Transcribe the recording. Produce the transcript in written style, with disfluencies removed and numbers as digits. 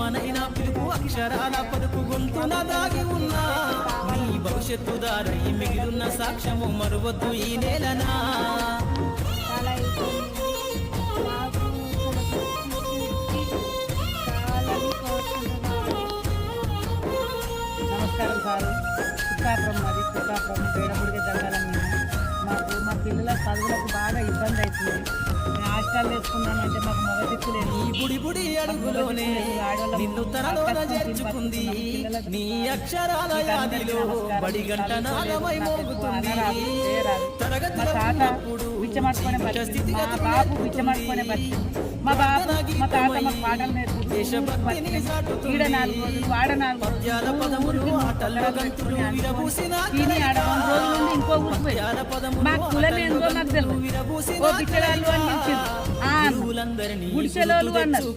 అమ్మనైనా పిలుపు అక్షరాల పలుకు గొంతున దాగి ఉన్నా నీ భవిష్యత్తు దారై మిగిలిన సాక్ష్యము మరువద్దు ఈ నేలనా. చాలా అయిపోయింది. నాకు చాలని కోరుకుంటున్నాను. నమస్కారం సారు. కుక్కాపురం మాది, కుక్కాపురం పేడముడికి దగ్గర. మా పిల్లల చదువులకు బాగా ఇబ్బంది అవుతుంది. మేము హాస్టల్ వేసుకున్నామంటే మాకు మగ దిక్కు లేదు. నీ బుడి బుడి అడుగులోనే నిన్ను తనలోన చేర్చుకుంది నీ అక్షరాల యాదిలో బడి గంట నాదమై మోగుతుంది. మా తాత పిచ్చమట్టుకునే బతికి, మా బాబు పిచ్చమట్టుకునే బతికి. మా తాత మాకు పాటలు నేర్పుతుంది. ఈడ 4 రోజులు, వాడ 4 రోజులు తిని ఆడ 2 రోజుల నుండి ఇంకో ఊరిపోయి మాకు కులం ఏందో నాకు తెలియదు. ఓ పిచ్చగాళ్ళు అని పిలిచింది, గుడిసెలోళ్ళు అన్నారు.